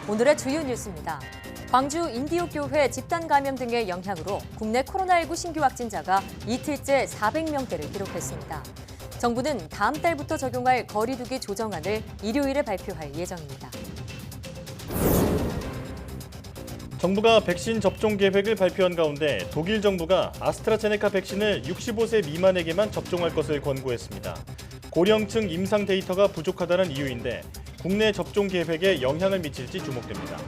오늘의 주요 뉴스입니다. 광주 인디오교회 집단 감염 등의 영향으로 국내 코로나19 신규 확진자가 이틀째 400명대를 기록했습니다. 정부는 다음 달부터 적용할 거리두기 조정안을 일요일에 발표할 예정입니다. 정부가 백신 접종 계획을 발표한 가운데 독일 정부가 아스트라제네카 백신을 65세 미만에게만 접종할 것을 권고했습니다. 고령층 임상 데이터가 부족하다는 이유인데 국내 접종 계획에 영향을 미칠지 주목됩니다.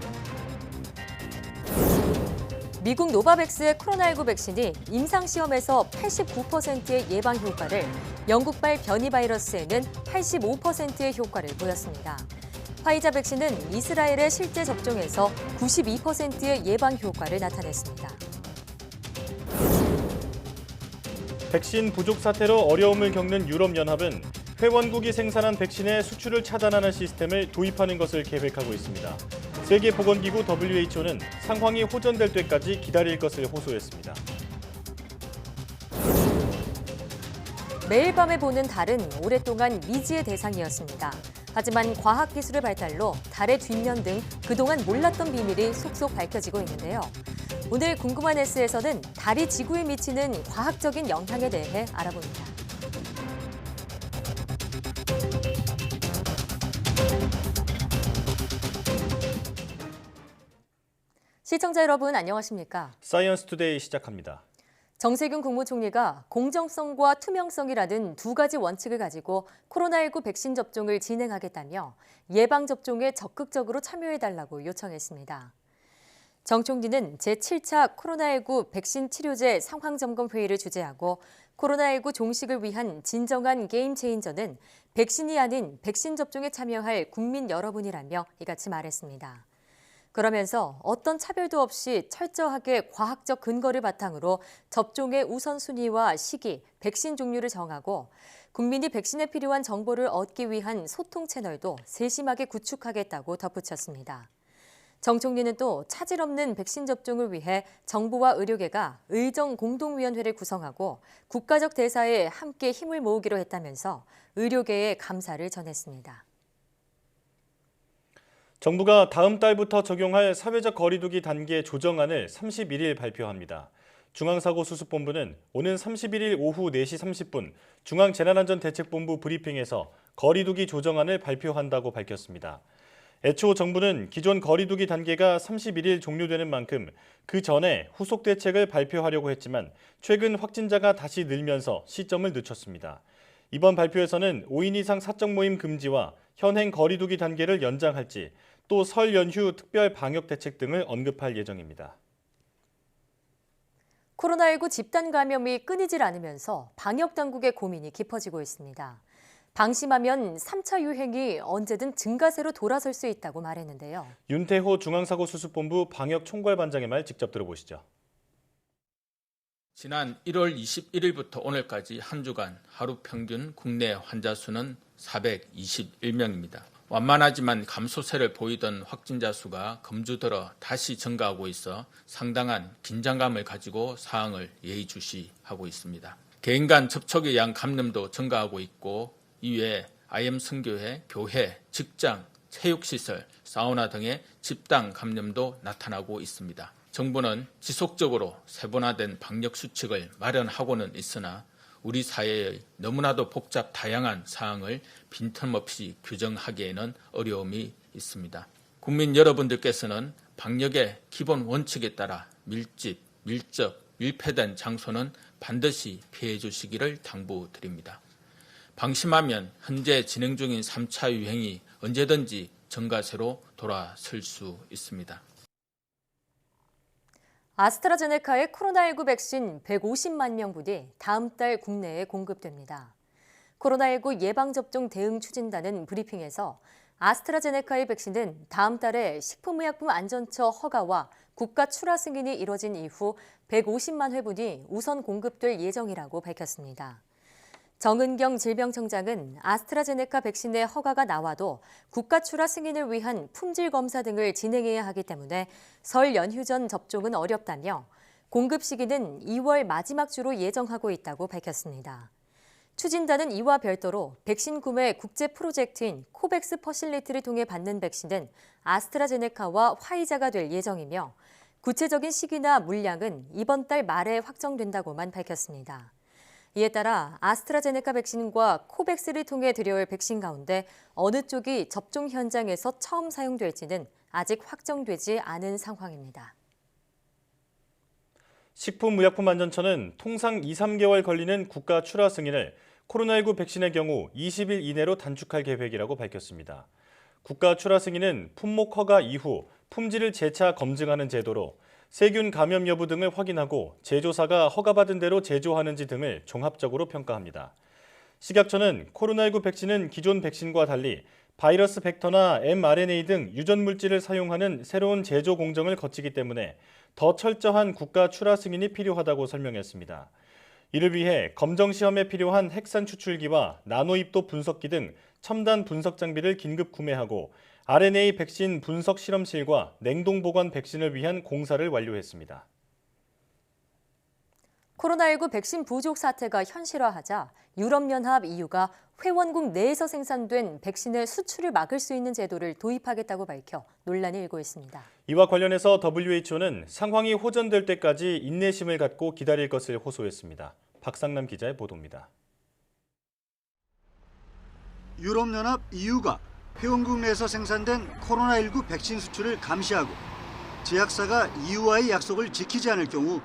미국 노바백스의 코로나19 백신이 임상시험에서 89%의 예방 효과를, 영국발 변이 바이러스에는 85%의 효과를 보였습니다. 화이자 백신은 이스라엘의 실제 접종에서 92%의 예방 효과를 나타냈습니다. 백신 부족 사태로 어려움을 겪는 유럽연합은 회원국이 생산한 백신의 수출을 차단하는 시스템을 도입하는 것을 계획하고 있습니다. 세계보건기구 WHO는 상황이 호전될 때까지 기다릴 것을 호소했습니다. 매일 밤에 보는 달은 오랫동안 미지의 대상이었습니다. 하지만 과학기술의 발달로 달의 뒷면 등 그동안 몰랐던 비밀이 속속 밝혀지고 있는데요. 오늘 궁금한 S에서는 달이 지구에 미치는 과학적인 영향에 대해 알아봅니다. 시청자 여러분 안녕하십니까? 사이언스 투데이 시작합니다. 정세균 국무총리가 공정성과 투명성이라는 두 가지 원칙을 가지고 코로나19 백신 접종을 진행하겠다며 예방접종에 적극적으로 참여해달라고 요청했습니다. 정 총리는 제7차 코로나19 백신 치료제 상황점검회의를 주재하고 코로나19 종식을 위한 진정한 게임 체인저는 백신이 아닌 백신 접종에 참여할 국민 여러분이라며 이같이 말했습니다. 그러면서 어떤 차별도 없이 철저하게 과학적 근거를 바탕으로 접종의 우선순위와 시기, 백신 종류를 정하고 국민이 백신에 필요한 정보를 얻기 위한 소통 채널도 세심하게 구축하겠다고 덧붙였습니다. 정 총리는 또 차질 없는 백신 접종을 위해 정부와 의료계가 의정 공동위원회를 구성하고 국가적 대사에 함께 힘을 모으기로 했다면서 의료계에 감사를 전했습니다. 정부가 다음 달부터 적용할 사회적 거리두기 단계 조정안을 31일 발표합니다. 중앙사고수습본부는 오는 31일 오후 4시 30분 중앙재난안전대책본부 브리핑에서 거리두기 조정안을 발표한다고 밝혔습니다. 애초 정부는 기존 거리두기 단계가 31일 종료되는 만큼 그 전에 후속 대책을 발표하려고 했지만 최근 확진자가 다시 늘면서 시점을 늦췄습니다. 이번 발표에서는 5인 이상 사적 모임 금지와 현행 거리두기 단계를 연장할지 또 설 연휴 특별 방역 대책 등을 언급할 예정입니다. 코로나19 집단 감염이 끊이질 않으면서 방역 당국의 고민이 깊어지고 있습니다. 방심하면 3차 유행이 언제든 증가세로 돌아설 수 있다고 말했는데요. 윤태호 중앙사고수습본부 방역총괄반장의 말 직접 들어보시죠. 지난 1월 21일부터 오늘까지 한 주간 하루 평균 국내 환자 수는 421명입니다. 완만하지만 감소세를 보이던 확진자 수가 금주 들어 다시 증가하고 있어 상당한 긴장감을 가지고 사항을 예의주시하고 있습니다. 개인 간 접촉의 양 감염도 증가하고 있고 이외에 IM 선교회, 교회, 직장, 체육시설, 사우나 등의 집단 감염도 나타나고 있습니다. 정부는 지속적으로 세분화된 방역 수칙을 마련하고는 있으나 우리 사회의 너무나도 복잡 다양한 사항을 빈틈없이 규정하기에는 어려움이 있습니다. 국민 여러분들께서는 방역의 기본 원칙에 따라 밀집, 밀접, 밀폐된 장소는 반드시 피해 주시기를 당부드립니다. 방심하면 현재 진행 중인 3차 유행이 언제든지 증가세로 돌아설 수 있습니다. 아스트라제네카의 코로나19 백신 150만 명분이 다음 달 국내에 공급됩니다. 코로나19 예방접종 대응 추진단은 브리핑에서 아스트라제네카의 백신은 다음 달에 식품의약품안전처 허가와 국가 출하 승인이 이뤄진 이후 150만 회분이 우선 공급될 예정이라고 밝혔습니다. 정은경 질병청장은 아스트라제네카 백신의 허가가 나와도 국가 출하 승인을 위한 품질 검사 등을 진행해야 하기 때문에 설 연휴 전 접종은 어렵다며 공급 시기는 2월 마지막 주로 예정하고 있다고 밝혔습니다. 추진단은 이와 별도로 백신 구매 국제 프로젝트인 코백스 퍼실리티를 통해 받는 백신은 아스트라제네카와 화이자가 될 예정이며 구체적인 시기나 물량은 이번 달 말에 확정된다고만 밝혔습니다. 이에 따라 아스트라제네카 백신과 코백스를 통해 들여올 백신 가운데 어느 쪽이 접종 현장에서 처음 사용될지는 아직 확정되지 않은 상황입니다. 식품의약품안전처는 통상 2-3개월 걸리는 국가 출하 승인을 코로나19 백신의 경우 20일 이내로 단축할 계획이라고 밝혔습니다. 국가 출하 승인은 품목 허가 이후 품질을 재차 검증하는 제도로 세균 감염 여부 등을 확인하고 제조사가 허가받은 대로 제조하는지 등을 종합적으로 평가합니다. 식약처는 코로나19 백신은 기존 백신과 달리 바이러스 벡터나 mRNA 등 유전 물질을 사용하는 새로운 제조 공정을 거치기 때문에 더 철저한 국가 출하 승인이 필요하다고 설명했습니다. 이를 위해 검정 시험에 필요한 핵산 추출기와 나노입도 분석기 등 첨단 분석 장비를 긴급 구매하고 RNA 백신 분석 실험실과 냉동 보관 백신을 위한 공사를 완료했습니다. 코로나19 백신 부족 사태가 현실화하자 유럽연합 EU가 회원국 내에서 생산된 백신의 수출을 막을 수 있는 제도를 도입하겠다고 밝혀 논란이 일고 있습니다. 이와 관련해서 WHO는 상황이 호전될 때까지 인내심을 갖고 기다릴 것을 호소했습니다. 박상남 기자의 보도입니다. 유럽연합 EU가 회원국 내에서 생산된 코로나19 백신 수출을 감시하고 제약사가 EU와의 약속을 지키지 않을 경우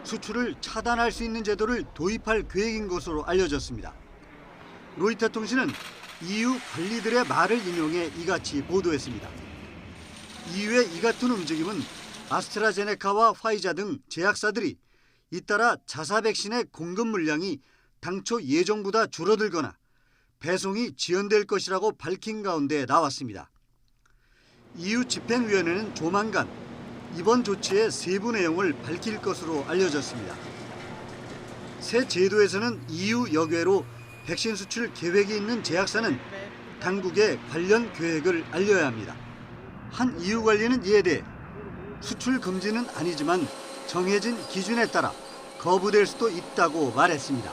수출을 차단할 수 있는 제도를 도입할 계획인 것으로 알려졌습니다. 로이터 통신은 EU 관리들의 말을 인용해 이같이 보도했습니다. EU의 이 같은 움직임은 아스트라제네카와 화이자 등 제약사들이 잇따라 자사 백신의 공급 물량이 당초 예정보다 줄어들거나 배송이 지연될 것이라고 밝힌 가운데 나왔습니다. EU 집행위원회는 조만간 이번 조치의 세부 내용을 밝힐 것으로 알려졌습니다. 새 제도에서는 EU 여궤로 백신 수출 계획이 있는 제약사는 당국에 관련 계획을 알려야 합니다. 한 EU 관리는 이에 대해 수출 금지는 아니지만 정해진 기준에 따라 거부될 수도 있다고 말했습니다.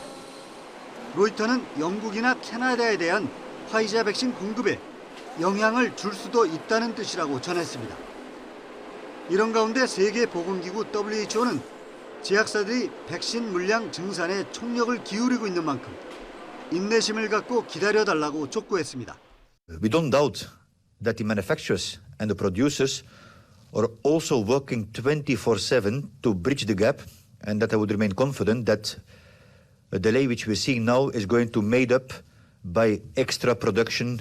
로이터는 영국이나 캐나다에 대한 화이자 백신 공급에 영향을 줄 수도 있다는 뜻이라고 전했습니다. 이런 가운데 세계보건기구 WHO는 제약사들이 백신 물량 증산에 총력을 기울이고 있는 만큼 인내심을 갖고 기다려달라고 촉구했습니다. We don't doubt that the manufacturers and the producers are also working 24/7 to bridge the gap, and that I would remain confident that a delay which we're seeing now is going to be made up by extra production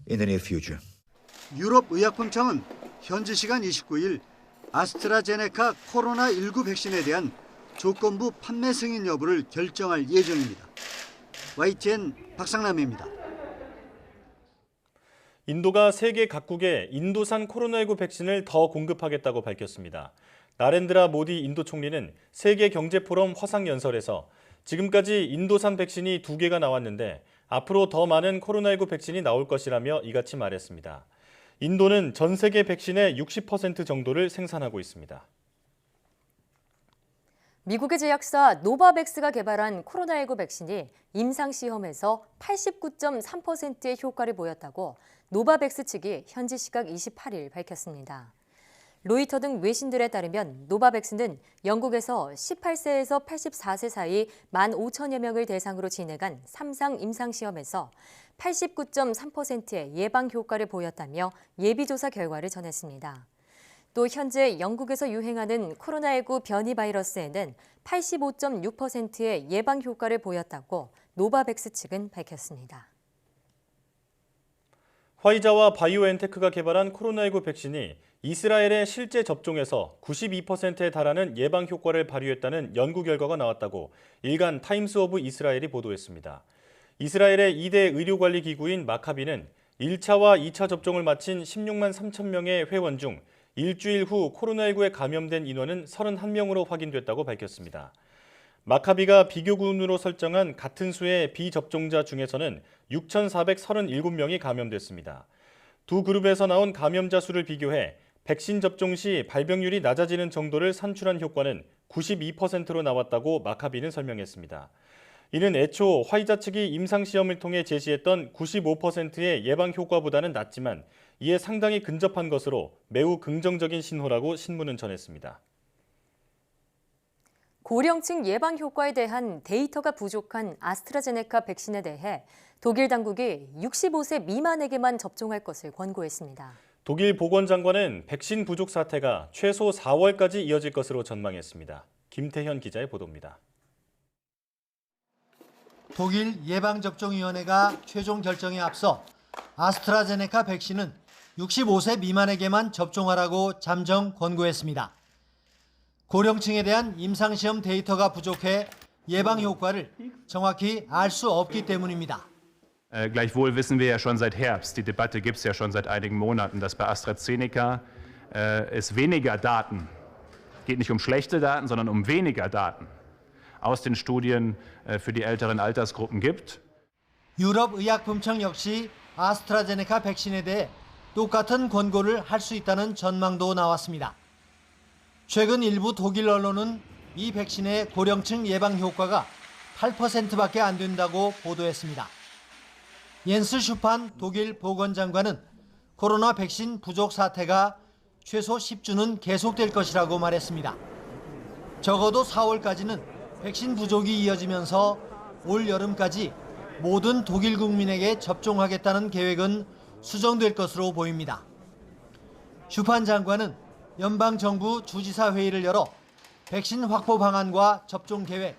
in the near future. 유럽의약품청은 현지 시간 29일 아스트라제네카 코로나19 백신에 대한 조건부 판매 승인 여부를 결정할 예정입니다. YTN 박상남입니다. 인도가 세계 각국에 인도산 코로나19 백신을 더 공급하겠다고 밝혔습니다. 나렌드라 모디 인도 총리는 세계 경제 포럼 화상연설에서 지금까지 인도산 백신이 2개가 나왔는데 앞으로 더 많은 코로나19 백신이 나올 것이라며 이같이 말했습니다. 인도는 전 세계 백신의 60% 정도를 생산하고 있습니다. 미국의 제약사 노바백스가 개발한 코로나19 백신이 임상시험에서 89.3%의 효과를 보였다고 노바백스 측이 현지 시각 28일 밝혔습니다. 로이터 등 외신들에 따르면 노바백스는 영국에서 18세에서 84세 사이 15,000여 명을 대상으로 진행한 3상 임상시험에서 89.3%의 예방 효과를 보였다며 예비조사 결과를 전했습니다. 또 현재 영국에서 유행하는 코로나19 변이 바이러스에는 85.6%의 예방 효과를 보였다고 노바백스 측은 밝혔습니다. 화이자와 바이오엔테크가 개발한 코로나19 백신이 이스라엘의 실제 접종에서 92%에 달하는 예방 효과를 발휘했다는 연구 결과가 나왔다고 일간 타임스 오브 이스라엘이 보도했습니다. 이스라엘의 2대 의료관리기구인 마카비는 1차와 2차 접종을 마친 16만 3천 명의 회원 중 일주일 후 코로나19에 감염된 인원은 31명으로 확인됐다고 밝혔습니다. 마카비가 비교군으로 설정한 같은 수의 비접종자 중에서는 6,437명이 감염됐습니다. 두 그룹에서 나온 감염자 수를 비교해 백신 접종 시 발병률이 낮아지는 정도를 산출한 효과는 92%로 나왔다고 마카비는 설명했습니다. 이는 애초 화이자 측이 임상시험을 통해 제시했던 95%의 예방 효과보다는 낮지만 이에 상당히 근접한 것으로 매우 긍정적인 신호라고 신문은 전했습니다. 고령층 예방 효과에 대한 데이터가 부족한 아스트라제네카 백신에 대해 독일 당국이 65세 미만에게만 접종할 것을 권고했습니다. 독일 보건장관은 백신 부족 사태가 최소 4월까지 이어질 것으로 전망했습니다. 김태현 기자의 보도입니다. 독일 예방접종위원회가 최종 결정에 앞서 아스트라제네카 백신은 65세 미만에게만 접종하라고 잠정 권고했습니다. 고령층에 대한 임상시험 데이터가 부족해 예방 효과를 정확히 알 수 없기 때문입니다. Gleichwohl wissen wir ja schon seit Herbst, die Debatte gibt es ja schon seit einigen Monaten, dass bei AstraZeneca es weniger Daten, geht nicht um schlechte Daten, sondern um weniger Daten aus den Studien für die älteren Altersgruppen gibt. 유럽의약품청 역시 아스트라제네카 백신에 대해 똑같은 권고를 할 수 있다는 전망도 나왔습니다. 최근 일부 독일 언론은 이 백신의 고령층 예방 효과가 8%밖에 안 된다고 보도했습니다. 옌스 슈판 독일 보건장관은 코로나 백신 부족 사태가 최소 10주는 계속될 것이라고 말했습니다. 적어도 4월까지는 백신 부족이 이어지면서 올 여름까지 모든 독일 국민에게 접종하겠다는 계획은 수정될 것으로 보입니다. 슈판 장관은 연방정부 주지사 회의를 열어 백신 확보 방안과 접종 계획,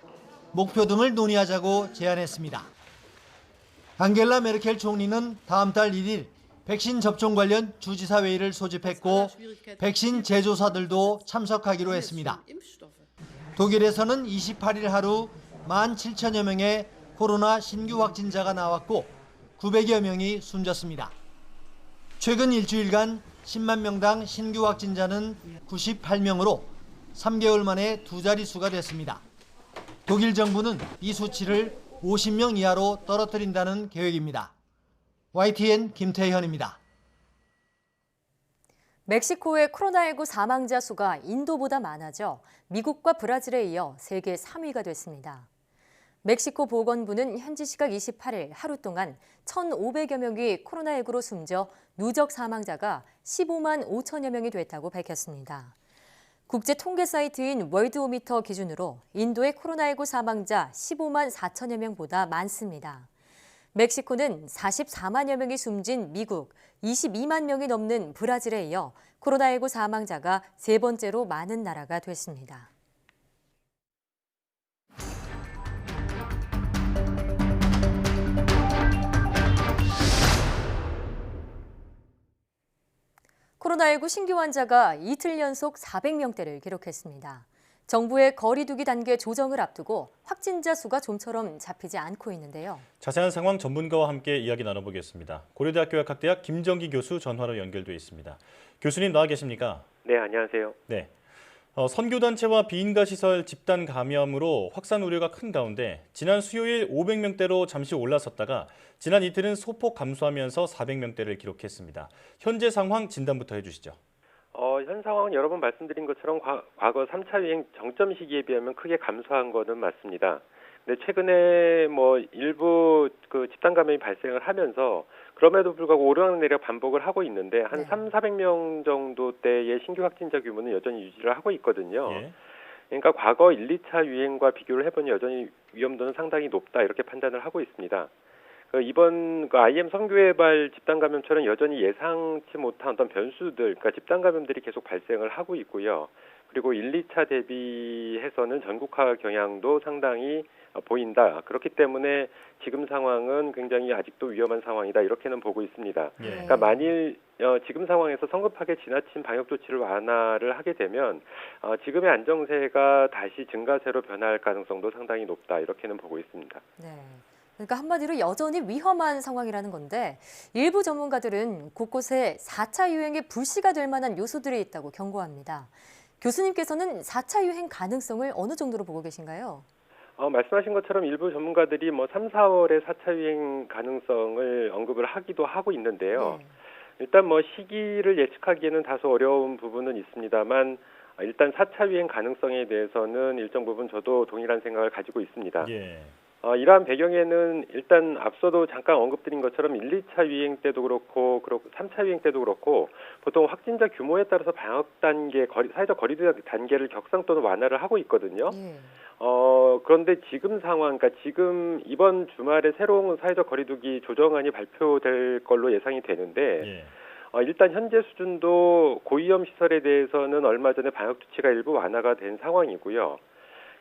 목표 등을 논의하자고 제안했습니다. 앙겔라 메르켈 총리는 다음 달 1일 백신 접종 관련 주지사 회의를 소집했고 백신 제조사들도 참석하기로 했습니다. 독일에서는 28일 하루 17,000여 명의 코로나 신규 확진자가 나왔고 900여 명이 숨졌습니다. 최근 일주일간 10만 명당 신규 확진자는 98명으로 3개월 만에 두 자릿수가 됐습니다. 독일 정부는 이 수치를 50명 이하로 떨어뜨린다는 계획입니다. YTN 김태현입니다. 멕시코의 코로나19 사망자 수가 인도보다 많아져 미국과 브라질에 이어 세계 3위가 됐습니다. 멕시코 보건부는 현지 시각 28일 하루 동안 1,500여 명이 코로나19로 숨져 누적 사망자가 15만 5천여 명이 됐다고 밝혔습니다. 국제 통계 사이트인 월드오미터 기준으로 인도의 코로나19 사망자 15만 4천여 명보다 많습니다. 멕시코는 44만여 명이 숨진 미국, 22만 명이 넘는 브라질에 이어 코로나19 사망자가 세 번째로 많은 나라가 됐습니다. 코로나19 신규 환자가 이틀 연속 400명대를 기록했습니다. 정부의 거리 두기 단계 조정을 앞두고 확진자 수가 좀처럼 잡히지 않고 있는데요. 자세한 상황 전문가와 함께 이야기 나눠보겠습니다. 고려대학교 약학대학 김정기 교수 전화로 연결돼 있습니다. 교수님 나와 계십니까? 네, 안녕하세요. 네. 선교단체와 비인가 시설 집단 감염으로 확산 우려가 큰 가운데 지난 수요일 500명대로 잠시 올라섰다가 지난 이틀은 소폭 감소하면서 400명대를 기록했습니다. 현재 상황 진단부터 해주시죠. 현 상황은 여러 번 말씀드린 것처럼 과거 3차 유행 정점 시기에 비하면 크게 감소한 것은 맞습니다. 근데 최근에 일부 집단 감염이 발생을 하면서 그럼에도 불구하고 오르락내리락 반복을 하고 있는데 한 300~400명 정도대의 신규 확진자 규모는 여전히 유지를 하고 있거든요. 예. 그러니까 과거 1, 2차 유행과 비교를 해보니 여전히 위험도는 상당히 높다 이렇게 판단을 하고 있습니다. 이번 IM 선교회발 집단 감염처럼 여전히 예상치 못한 어떤 변수들, 그러니까 집단 감염들이 계속 발생을 하고 있고요. 그리고 1, 2차 대비해서는 전국화 경향도 상당히 보인다. 그렇기 때문에 지금 상황은 굉장히 아직도 위험한 상황이다. 이렇게는 보고 있습니다. 예. 그러니까 만일 지금 상황에서 성급하게 지나친 방역 조치를 완화를 하게 되면 지금의 안정세가 다시 증가세로 변할 가능성도 상당히 높다. 이렇게는 보고 있습니다. 네. 그러니까 한마디로 여전히 위험한 상황이라는 건데 일부 전문가들은 곳곳에 4차 유행의 불씨가 될 만한 요소들이 있다고 경고합니다. 교수님께서는 4차 유행 가능성을 어느 정도로 보고 계신가요? 말씀하신 것처럼 일부 전문가들이 3, 4월에 4차 유행 가능성을 언급을 하기도 하고 있는데요. 일단 시기를 예측하기에는 다소 어려운 부분은 있습니다만 일단 4차 유행 가능성에 대해서는 일정 부분 저도 동일한 생각을 가지고 있습니다. 예. 이러한 배경에는 일단 앞서도 잠깐 언급드린 것처럼 1, 2차 유행 때도 그렇고 3차 유행 때도 그렇고 보통 확진자 규모에 따라서 방역 단계, 사회적 거리두기 단계를 격상 또는 완화를 하고 있거든요. 예. 그런데 지금 상황, 그러니까 지금 이번 주말에 새로운 사회적 거리두기 조정안이 발표될 걸로 예상이 되는데 예. 일단 현재 수준도 고위험 시설에 대해서는 얼마 전에 방역 조치가 일부 완화가 된 상황이고요.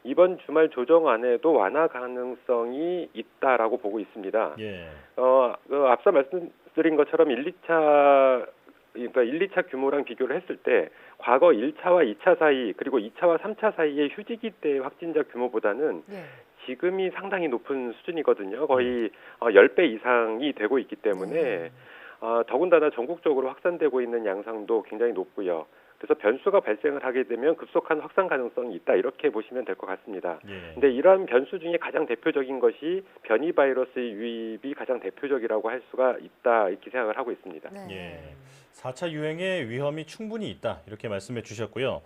이번 주말 조정안에도 완화 가능성이 있다라고 보고 있습니다. 예. 앞서 말씀드린 것처럼 1, 2차 규모랑 비교를 했을 때 과거 1차와 2차 사이 그리고 2차와 3차 사이의 휴지기 때 확진자 규모보다는 예. 지금이 상당히 높은 수준이거든요. 거의 10배 이상이 되고 있기 때문에 더군다나 전국적으로 확산되고 있는 양상도 굉장히 높고요. 그래서 변수가 발생을 하게 되면 급속한 확산 가능성이 있다 이렇게 보시면 될 것 같습니다. 그런데 이러한 변수 중에 가장 대표적인 것이 변이 바이러스의 유입이 가장 대표적이라고 할 수가 있다 이렇게 생각을 하고 있습니다. 네. 예. 4차 유행의 위험이 충분히 있다 이렇게 말씀해 주셨고요.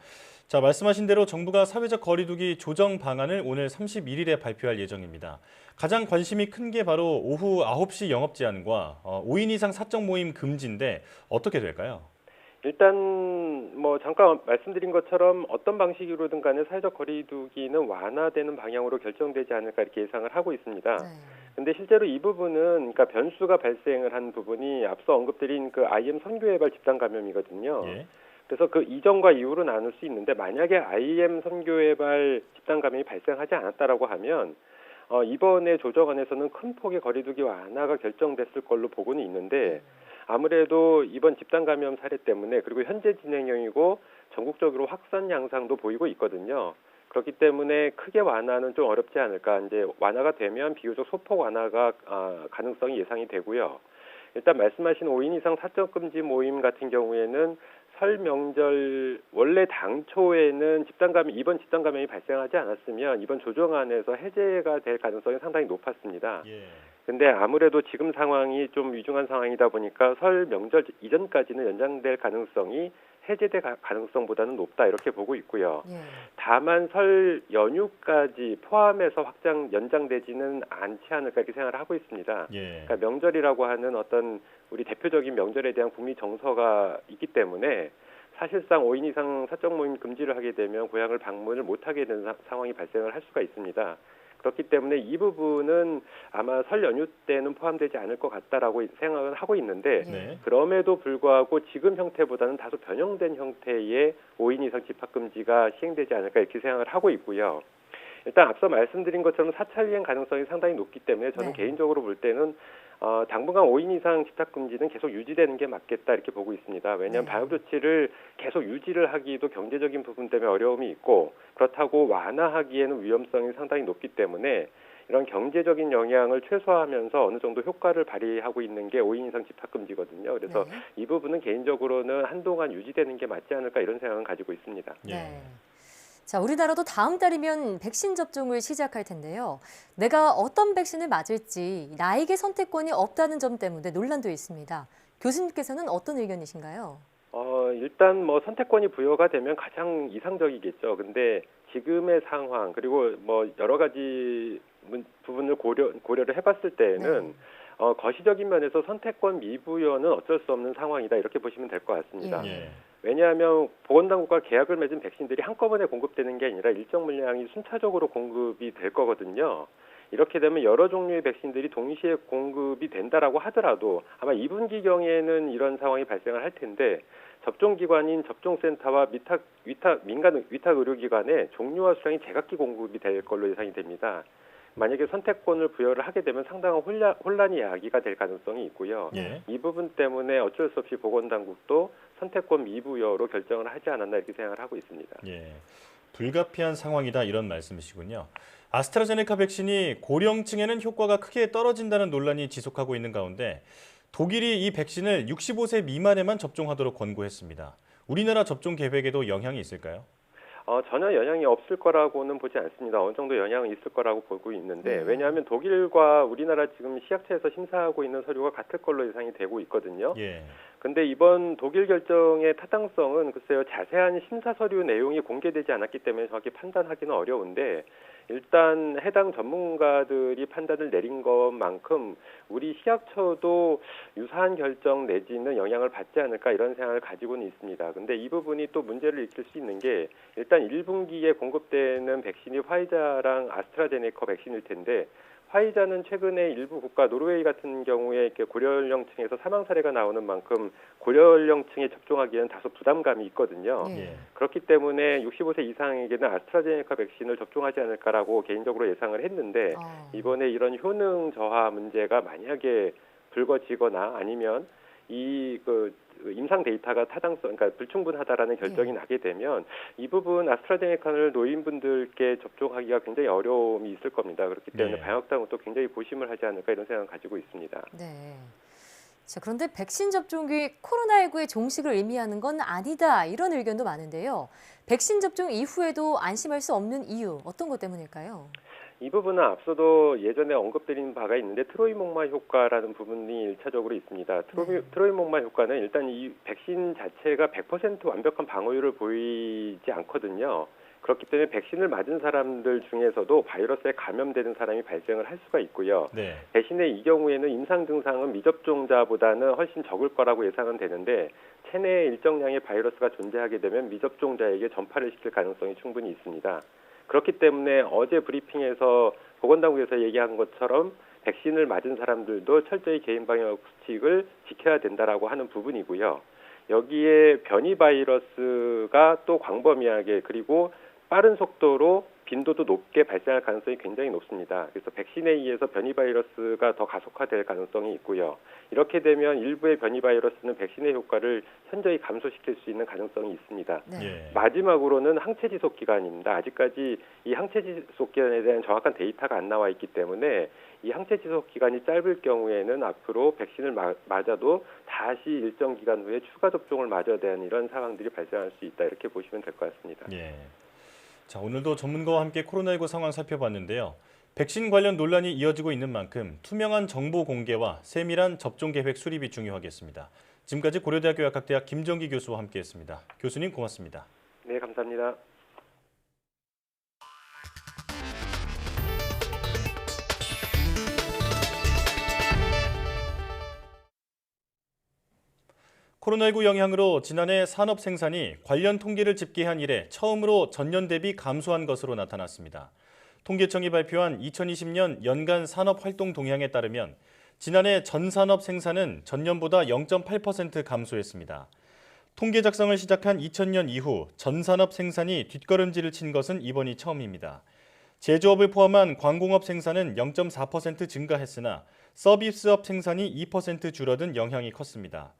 자, 말씀하신 대로 정부가 사회적 거리두기 조정 방안을 오늘 31일에 발표할 예정입니다. 가장 관심이 큰 게 바로 오후 9시 영업 제한과 5인 이상 사적 모임 금지인데 어떻게 될까요? 일단 잠깐 말씀드린 것처럼 어떤 방식으로든 간에 사회적 거리두기는 완화되는 방향으로 결정되지 않을까 이렇게 예상을 하고 있습니다. 근데 실제로 이 부분은 그러니까 변수가 발생을 한 부분이 앞서 언급드린 그 IM 선교외발 집단 감염이거든요. 예. 그래서 그 이전과 이후로 나눌 수 있는데 만약에 IM 선교외발 집단 감염이 발생하지 않았다라고 하면 이번에 조정안에서는 큰 폭의 거리두기 완화가 결정됐을 걸로 보고는 있는데 아무래도 이번 집단 감염 사례 때문에 그리고 현재 진행형이고 전국적으로 확산 양상도 보이고 있거든요. 그렇기 때문에 크게 완화는 좀 어렵지 않을까. 이제 완화가 되면 비교적 소폭 완화가 가능성이 예상이 되고요. 일단 말씀하신 5인 이상 사적 금지 모임 같은 경우에는 설 명절 원래 당초에는 이번 집단 감염이 발생하지 않았으면 이번 조정안에서 해제가 될 가능성이 상당히 높았습니다. 근데 아무래도 지금 상황이 좀 위중한 상황이다 보니까 설 명절 이전까지는 연장될 가능성이 해제될 가능성보다는 높다 이렇게 보고 있고요. 다만 설 연휴까지 포함해서 연장되지는 않지 않을까 이렇게 생각을 하고 있습니다. 그러니까 명절이라고 하는 어떤 우리 대표적인 명절에 대한 국민 정서가 있기 때문에 사실상 5인 이상 사적 모임 금지를 하게 되면 고향을 방문을 못하게 되는 상황이 발생을 할 수가 있습니다. 그렇기 때문에 이 부분은 아마 설 연휴 때는 포함되지 않을 것 같다라고 생각을 하고 있는데 그럼에도 불구하고 지금 형태보다는 다소 변형된 형태의 5인 이상 집합금지가 시행되지 않을까 이렇게 생각을 하고 있고요. 일단 앞서 말씀드린 것처럼 4차 유행 가능성이 상당히 높기 때문에 저는 개인적으로 볼 때는 당분간 5인 이상 집합금지는 계속 유지되는 게 맞겠다 이렇게 보고 있습니다. 왜냐하면 방역 조치를 계속 유지를 하기도 경제적인 부분 때문에 어려움이 있고 그렇다고 완화하기에는 위험성이 상당히 높기 때문에 이런 경제적인 영향을 최소화하면서 어느 정도 효과를 발휘하고 있는 게 5인 이상 집합금지거든요. 그래서 이 부분은 개인적으로는 한동안 유지되는 게 맞지 않을까 이런 생각은 가지고 있습니다. 자, 우리나라도 다음 달이면 백신 접종을 시작할 텐데요. 내가 어떤 백신을 맞을지 나에게 선택권이 없다는 점 때문에 논란도 있습니다. 교수님께서는 어떤 의견이신가요? 일단 선택권이 부여가 되면 가장 이상적이겠죠. 근데 지금의 상황 그리고 여러 가지 부분을 고려를 해봤을 때에는 거시적인 면에서 선택권 미부여는 어쩔 수 없는 상황이다 이렇게 보시면 될 것 같습니다. 왜냐하면 보건당국과 계약을 맺은 백신들이 한꺼번에 공급되는 게 아니라 일정 물량이 순차적으로 공급이 될 거거든요. 이렇게 되면 여러 종류의 백신들이 동시에 공급이 된다라고 하더라도 아마 2분기경에는 이런 상황이 발생을 할 텐데 접종기관인 접종센터와 민간 위탁 의료기관에 종류와 수량이 제각기 공급이 될 걸로 예상이 됩니다. 만약에 선택권을 부여를 하게 되면 상당한 혼란이 야기가 될 가능성이 있고요. 이 부분 때문에 어쩔 수 없이 보건당국도 선택권 미부여로 결정을 하지 않았나 이렇게 생각을 하고 있습니다. 불가피한 상황이다 이런 말씀이시군요. 아스트라제네카 백신이 고령층에는 효과가 크게 떨어진다는 논란이 지속하고 있는 가운데 독일이 이 백신을 65세 미만에만 접종하도록 권고했습니다. 우리나라 접종 계획에도 영향이 있을까요? 전혀 영향이 없을 거라고는 보지 않습니다. 어느 정도 영향은 있을 거라고 보고 있는데 왜냐하면 독일과 우리나라 지금 시약처에서 심사하고 있는 서류가 같을 걸로 예상이 되고 있거든요. 근데 이번 독일 결정의 타당성은 글쎄요 자세한 심사 서류 내용이 공개되지 않았기 때문에 정확히 판단하기는 어려운데 일단 해당 전문가들이 판단을 내린 것만큼 우리 식약처도 유사한 결정 내지는 영향을 받지 않을까 이런 생각을 가지고는 있습니다. 근데 이 부분이 또 문제를 일으킬 수 있는 게 일단 1분기에 공급되는 백신이 화이자랑 아스트라제네카 백신일 텐데 화이자는 최근에 일부 국가 노르웨이 같은 경우에 이렇게 고려연령층에서 사망 사례가 나오는 만큼 고려연령층에 접종하기에는 다소 부담감이 있거든요. 예. 그렇기 때문에 65세 이상에게는 아스트라제네카 백신을 접종하지 않을까라고 개인적으로 예상을 했는데 이번에 이런 효능 저하 문제가 만약에 불거지거나 아니면 임상 데이터가 그러니까 불충분하다라는 결정이 나게 되면 이 부분 아스트라제네카를 노인분들께 접종하기가 굉장히 어려움이 있을 겁니다. 그렇기 때문에 방역당은 또 굉장히 고심을 하지 않을까 이런 생각을 가지고 있습니다. 네. 자, 그런데 백신 접종이 코로나19의 종식을 의미하는 건 아니다 이런 의견도 많은데요. 백신 접종 이후에도 안심할 수 없는 이유 어떤 것 때문일까요? 이 부분은 앞서도 예전에 언급드린 바가 있는데 트로이 목마 효과라는 부분이 1차적으로 있습니다. 트로이 목마 효과는 일단 이 백신 자체가 100% 완벽한 방어율을 보이지 않거든요. 그렇기 때문에 백신을 맞은 사람들 중에서도 바이러스에 감염되는 사람이 발생을 할 수가 있고요. 네. 대신에 이 경우에는 임상 증상은 미접종자보다는 훨씬 적을 거라고 예상은 되는데 체내에 일정량의 바이러스가 존재하게 되면 미접종자에게 전파를 시킬 가능성이 충분히 있습니다. 그렇기 때문에 어제 브리핑에서 보건당국에서 얘기한 것처럼 백신을 맞은 사람들도 철저히 개인방역 수칙을 지켜야 된다라고 하는 부분이고요. 여기에 변이 바이러스가 또 광범위하게 그리고 빠른 속도로 빈도도 높게 발생할 가능성이 굉장히 높습니다. 그래서 백신에 의해서 변이 바이러스가 더 가속화될 가능성이 있고요. 이렇게 되면 일부의 변이 바이러스는 백신의 효과를 현저히 감소시킬 수 있는 가능성이 있습니다. 네. 마지막으로는 항체 지속 기간입니다. 아직까지 이 항체 지속 기간에 대한 정확한 데이터가 안 나와 있기 때문에 이 항체 지속 기간이 짧을 경우에는 앞으로 백신을 맞아도 다시 일정 기간 후에 추가 접종을 맞아야 되는 이런 상황들이 발생할 수 있다. 이렇게 보시면 될 것 같습니다. 예. 자, 오늘도 전문가와 함께 코로나19 상황 살펴봤는데요. 백신 관련 논란이 이어지고 있는 만큼 투명한 정보 공개와 세밀한 접종 계획 수립이 중요하겠습니다. 지금까지 고려대학교 약학대학 김정기 교수와 함께했습니다. 교수님 고맙습니다. 네, 감사합니다. 코로나19 영향으로 지난해 산업 생산이 관련 통계를 집계한 이래 처음으로 전년 대비 감소한 것으로 나타났습니다. 통계청이 발표한 2020년 연간 산업활동 동향에 따르면 지난해 전산업 생산은 전년보다 0.8% 감소했습니다. 통계 작성을 시작한 2000년 이후 전산업 생산이 뒷걸음질을 친 것은 이번이 처음입니다. 제조업을 포함한 광공업 생산은 0.4% 증가했으나 서비스업 생산이 2% 줄어든 영향이 컸습니다.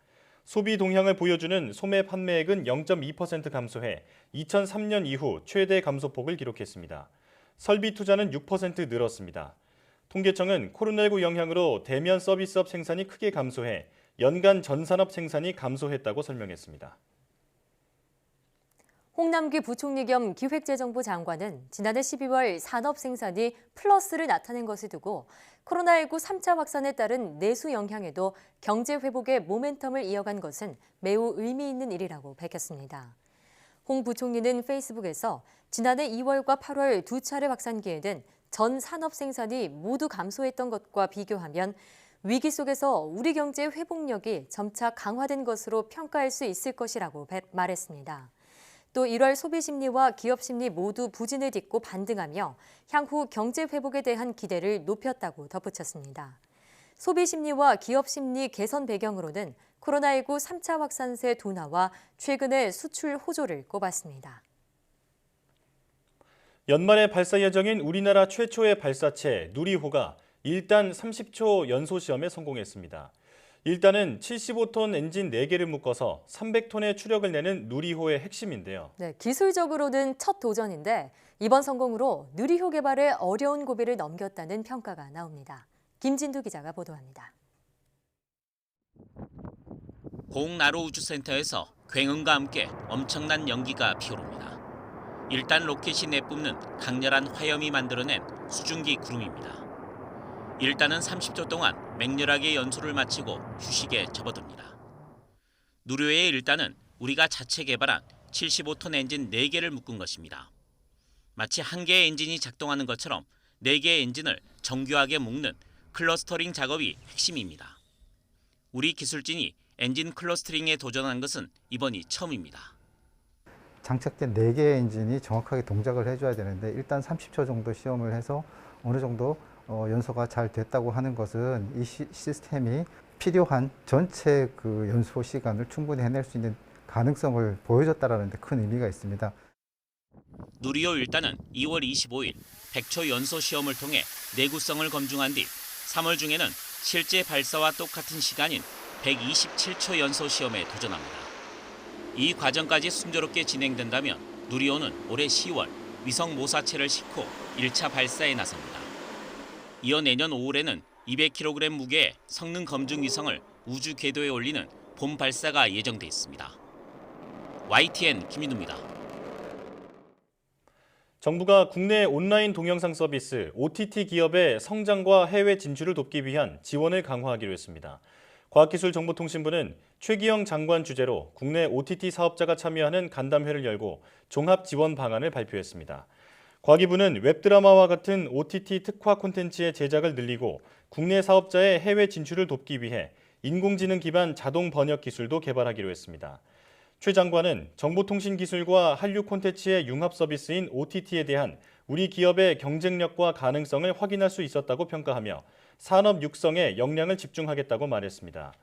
소비 동향을 보여주는 소매 판매액은 0.2% 감소해 2003년 이후 최대 감소폭을 기록했습니다. 설비 투자는 6% 늘었습니다. 통계청은 코로나19 영향으로 대면 서비스업 생산이 크게 감소해 연간 전산업 생산이 감소했다고 설명했습니다. 홍남기 부총리 겸 기획재정부 장관은 지난해 12월 산업 생산이 플러스를 나타낸 것을 두고 코로나19 3차 확산에 따른 내수 영향에도 경제 회복의 모멘텀을 이어간 것은 매우 의미 있는 일이라고 밝혔습니다. 홍 부총리는 페이스북에서 지난해 2월과 8월 두 차례 확산기에는 전 산업 생산이 모두 감소했던 것과 비교하면 위기 속에서 우리 경제의 회복력이 점차 강화된 것으로 평가할 수 있을 것이라고 말했습니다. 또 1월 소비 심리와 기업 심리 모두 부진을 딛고 반등하며 향후 경제 회복에 대한 기대를 높였다고 덧붙였습니다. 소비 심리와 기업 심리 개선 배경으로는 코로나19 3차 확산세 둔화와 최근의 수출 호조를 꼽았습니다. 연말에 발사 예정인 우리나라 최초의 발사체 누리호가 1단 30초 연소 시험에 성공했습니다. 1단은 75톤 엔진 4개를 묶어서 300톤의 추력을 내는 누리호의 핵심인데요. 네, 기술적으로는 첫 도전인데 이번 성공으로 누리호 개발에 어려운 고비를 넘겼다는 평가가 나옵니다. 김진두 기자가 보도합니다. 공나로우주센터에서 굉음과 함께 엄청난 연기가 피어옵니다. 1단 로켓이 내뿜는 강렬한 화염이 만들어낸 수증기 구름입니다. 1단은 30초 동안 맹렬하게 연소를 마치고 휴식에 접어듭니다. 누리호의 1단은 우리가 자체 개발한 75톤 엔진 4개를 묶은 것입니다. 마치 한 개의 엔진이 작동하는 것처럼 4개의 엔진을 정교하게 묶는 클러스터링 작업이 핵심입니다. 우리 기술진이 엔진 클러스터링에 도전한 것은 이번이 처음입니다. 장착된 4개의 엔진이 정확하게 동작을 해줘야 되는데 일단 30초 정도 시험을 해서 어느 정도 연소가 잘 됐다고 하는 것은 이 시스템이 필요한 전체 그 연소 시간을 충분히 해낼 수 있는 가능성을 보여줬다는 데 큰 의미가 있습니다. 누리호 1단은 2월 25일 100초 연소 시험을 통해 내구성을 검증한 뒤 3월 중에는 실제 발사와 똑같은 시간인 127초 연소 시험에 도전합니다. 이 과정까지 순조롭게 진행된다면 누리호는 올해 10월 위성 모사체를 싣고 1차 발사에 나섭니다. 이어 내년 5월에는 200kg 무게의 성능 검증 위성을 우주 궤도에 올리는 봄 발사가 예정돼 있습니다. YTN 김인우입니다. 정부가 국내 온라인 동영상 서비스 OTT 기업의 성장과 해외 진출을 돕기 위한 지원을 강화하기로 했습니다. 과학기술정보통신부는 최기영 장관 주재로 국내 OTT 사업자가 참여하는 간담회를 열고 종합 지원 방안을 발표했습니다. 과기부는 웹드라마와 같은 OTT 특화 콘텐츠의 제작을 늘리고 국내 사업자의 해외 진출을 돕기 위해 인공지능 기반 자동 번역 기술도 개발하기로 했습니다. 최 장관은 정보통신기술과 한류 콘텐츠의 융합 서비스인 OTT에 대한 우리 기업의 경쟁력과 가능성을 확인할 수 있었다고 평가하며 산업 육성에 역량을 집중하겠다고 말했습니다.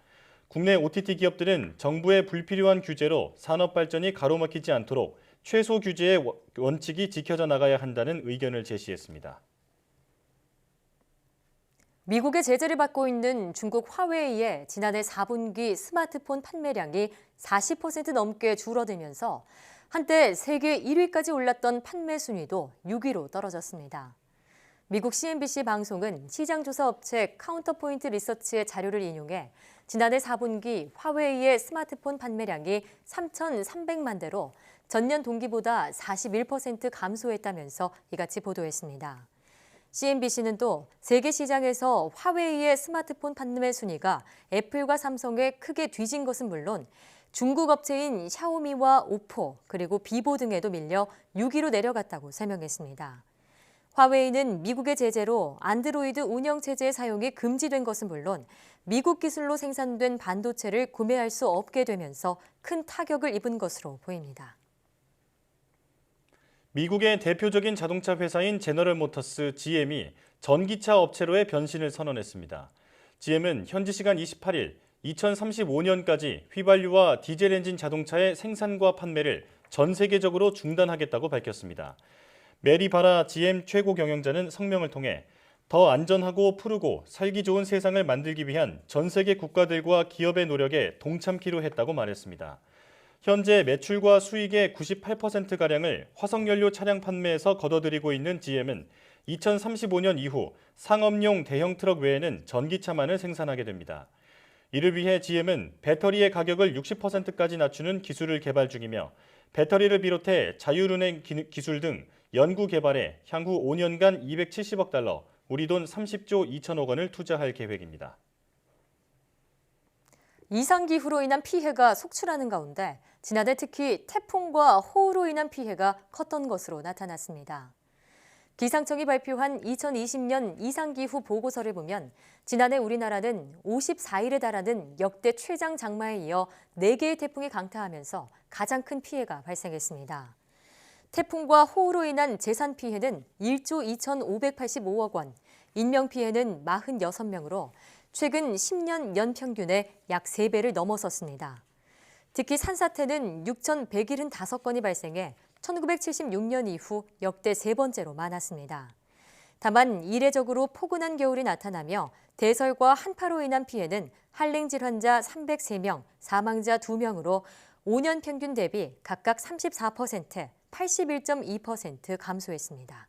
국내 OTT 기업들은 정부의 불필요한 규제로 산업 발전이 가로막히지 않도록 최소 규제의 원칙이 지켜져 나가야 한다는 의견을 제시했습니다. 미국의 제재를 받고 있는 중국 화웨이의 지난해 4분기 스마트폰 판매량이 40% 넘게 줄어들면서 한때 세계 1위까지 올랐던 판매 순위도 6위로 떨어졌습니다. 미국 CNBC 방송은 시장조사 업체 카운터포인트 리서치의 자료를 인용해 지난해 4분기 화웨이의 스마트폰 판매량이 3,300만 대로 전년 동기보다 41% 감소했다면서 이같이 보도했습니다. CNBC는 또 세계 시장에서 화웨이의 스마트폰 판매 순위가 애플과 삼성에 크게 뒤진 것은 물론 중국 업체인 샤오미와 오포 그리고 비보 등에도 밀려 6위로 내려갔다고 설명했습니다. 화웨이는 미국의 제재로 안드로이드 운영체제의 사용이 금지된 것은 물론 미국 기술로 생산된 반도체를 구매할 수 없게 되면서 큰 타격을 입은 것으로 보입니다. 미국의 대표적인 자동차 회사인 제너럴 모터스 GM이 전기차 업체로의 변신을 선언했습니다. GM은 현지 시간 28일 2035년까지 휘발유와 디젤 엔진 자동차의 생산과 판매를 전 세계적으로 중단하겠다고 밝혔습니다. 메리 바라 GM 최고 경영자는 성명을 통해 더 안전하고 푸르고 살기 좋은 세상을 만들기 위한 전 세계 국가들과 기업의 노력에 동참키로 했다고 말했습니다. 현재 매출과 수익의 98%가량을 화석연료 차량 판매에서 거둬들이고 있는 GM은 2035년 이후 상업용 대형 트럭 외에는 전기차만을 생산하게 됩니다. 이를 위해 GM은 배터리의 가격을 60%까지 낮추는 기술을 개발 중이며 배터리를 비롯해 자율운행 기술 등 연구 개발에 향후 5년간 270억 달러, 우리 돈 30조 2천억 원을 투자할 계획입니다. 이상기후로 인한 피해가 속출하는 가운데 지난해 특히 태풍과 호우로 인한 피해가 컸던 것으로 나타났습니다. 기상청이 발표한 2020년 이상기후 보고서를 보면 지난해 우리나라는 54일에 달하는 역대 최장 장마에 이어 4개의 태풍이 강타하면서 가장 큰 피해가 발생했습니다. 태풍과 호우로 인한 재산 피해는 1조 2,585억 원, 인명 피해는 46명으로 최근 10년 연평균의 약 3배를 넘어섰습니다. 특히 산사태는 6,175건이 발생해 1976년 이후 역대 3번째로 많았습니다. 다만 이례적으로 포근한 겨울이 나타나며 대설과 한파로 인한 피해는 한랭질 환자 303명, 사망자 2명으로 5년 평균 대비 각각 34%, 81.2% 감소했습니다.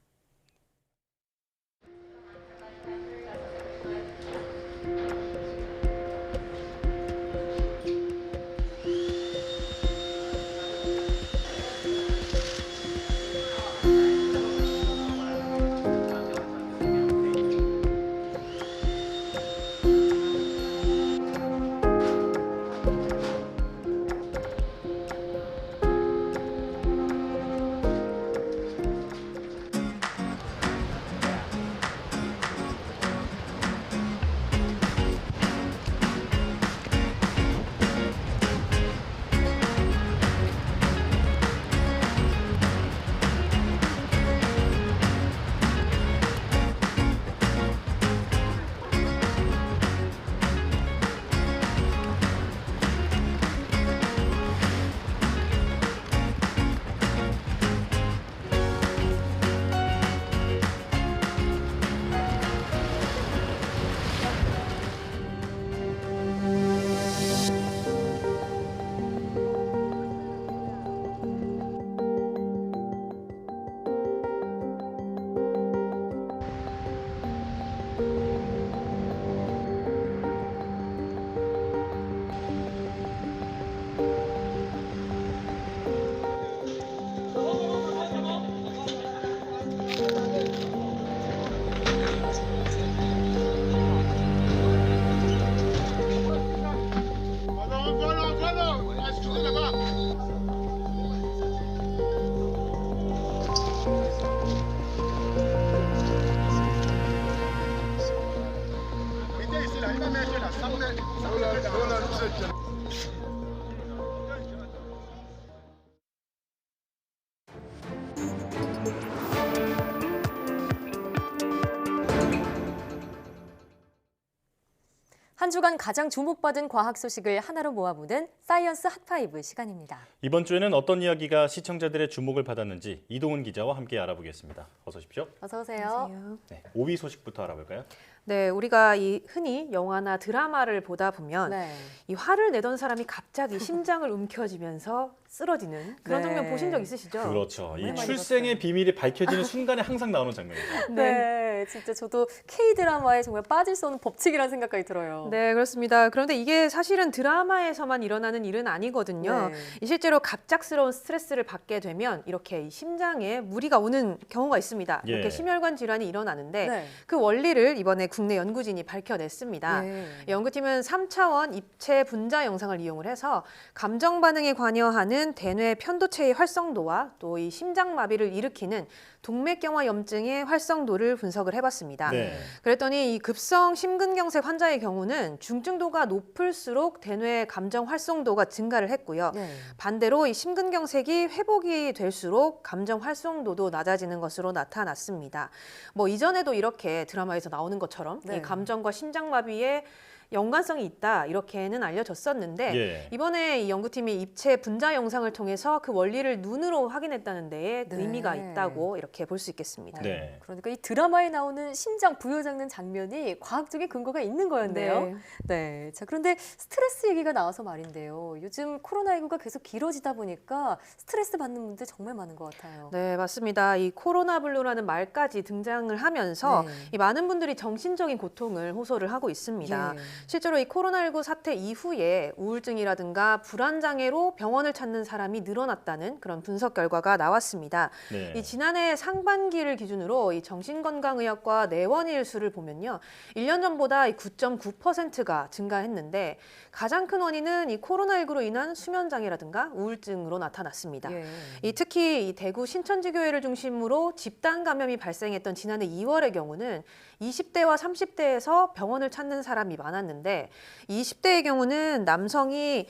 한 주간 가장 주목받은 과학 소식을 하나로 모아보는 사이언스 핫5 시간입니다. 이번 주에는 어떤 이야기가 시청자들의 주목을 받았는지 이동훈 기자와 함께 알아보겠습니다. 어서 오십시오. 어서 오세요. 네, 5위 소식부터 알아볼까요? 네, 우리가 흔히 영화나 드라마를 보다 보면 네. 이 화를 내던 사람이 갑자기 심장을 움켜쥐면서 쓰러지는 그런 네. 장면 보신 적 있으시죠? 그렇죠. 이 많이 출생의 비밀이 밝혀지는 순간에 항상 나오는 장면이죠. 네, 진짜 저도 K-드라마에 정말 빠질 수 없는 법칙이라는 생각까지 들어요. 네, 그렇습니다. 그런데 이게 사실은 드라마에서만 일어나는 일은 아니거든요. 네. 이 실제로 갑작스러운 스트레스를 받게 되면 이렇게 이 심장에 무리가 오는 경우가 있습니다. 예. 이렇게 심혈관 질환이 일어나는데 네. 그 원리를 이번에 국내 연구진이 밝혀냈습니다. 예. 연구팀은 3차원 입체 분자 영상을 이용을 해서 감정 반응에 관여하는 대뇌 편도체의 활성도와 또 이 심장마비를 일으키는 동맥경화 염증의 활성도를 분석을 해봤습니다. 네. 그랬더니 이 급성 심근경색 환자의 경우는 중증도가 높을수록 대뇌 감정 활성도가 증가를 했고요. 네. 반대로 이 심근경색이 회복이 될수록 감정 활성도도 낮아지는 것으로 나타났습니다. 뭐 이전에도 이렇게 드라마에서 나오는 것처럼 네. 이 감정과 심장마비에 연관성이 있다 이렇게는 알려졌었는데 예. 이번에 이 연구팀이 입체 분자 영상을 통해서 그 원리를 눈으로 확인했다는 데에 네. 의미가 있다고 이렇게 볼 수 있겠습니다. 네. 그러니까 이 드라마에 나오는 심장 부여잡는 장면이 과학적인 근거가 있는 거였네요. 네. 네. 자, 그런데 스트레스 얘기가 나와서 말인데요. 요즘 코로나19가 계속 길어지다 보니까 스트레스 받는 분들 정말 많은 것 같아요. 네, 맞습니다. 이 코로나 블루라는 말까지 등장을 하면서 네. 이 많은 분들이 정신적인 고통을 호소를 하고 있습니다. 예. 실제로 이 코로나19 사태 이후에 우울증이라든가 불안 장애로 병원을 찾는 사람이 늘어났다는 그런 분석 결과가 나왔습니다. 네. 이 지난해 상반기를 기준으로 이 정신건강의학과 내원일 수를 보면요. 1년 전보다 9.9%가 증가했는데 가장 큰 원인은 이 코로나19로 인한 수면 장애라든가 우울증으로 나타났습니다. 예. 이 특히 이 대구 신천지교회를 중심으로 집단 감염이 발생했던 지난해 2월의 경우는 20대와 30대에서 병원을 찾는 사람이 많았는데 20대의 경우는 남성이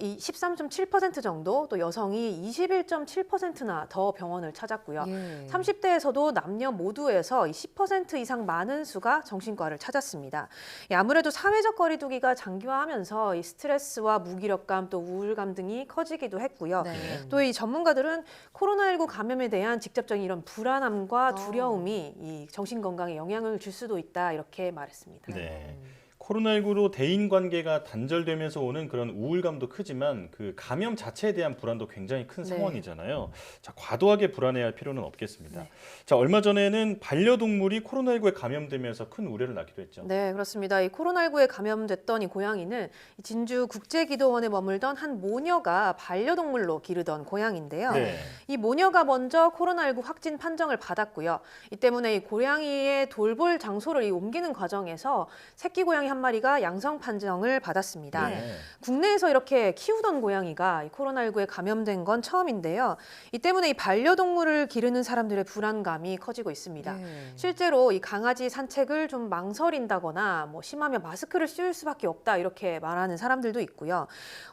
이 13.7% 정도, 또 여성이 21.7%나 더 병원을 찾았고요. 예. 30대에서도 남녀 모두에서 10% 이상 많은 수가 정신과를 찾았습니다. 아무래도 사회적 거리두기가 장기화하면서 이 스트레스와 무기력감, 또 우울감 등이 커지기도 했고요. 네. 또 이 전문가들은 코로나19 감염에 대한 직접적인 이런 불안함과 두려움이 이 정신 건강에 영향을 줄 수도 있다 이렇게 말했습니다. 네. 코로나19로 대인관계가 단절되면서 오는 그런 우울감도 크지만 그 감염 자체에 대한 불안도 굉장히 큰 네. 상황이잖아요. 자, 과도하게 불안해할 필요는 없겠습니다. 네. 자, 얼마 전에는 반려동물이 코로나19에 감염되면서 큰 우려를 낳기도 했죠. 네, 그렇습니다. 이 코로나19에 감염됐던 이 고양이는 이 진주 국제기도원에 머물던 한 모녀가 반려동물로 기르던 고양인데요. 네. 이 모녀가 먼저 코로나19 확진 판정을 받았고요. 이 때문에 이 고양이의 돌볼 장소를 옮기는 과정에서 새끼 고양이 한 마리가 양성 판정을 받았습니다. 네. 국내에서 이렇게 키우던 고양이가 이 코로나19에 감염된 건 처음인데요. 이 때문에 이 반려동물을 기르는 사람들의 불안감이 커지고 있습니다. 네. 실제로 이 강아지 산책을 좀 망설인다거나 뭐 심하면 마스크를 씌울 수밖에 없다 이렇게 말하는 사람들도 있고요.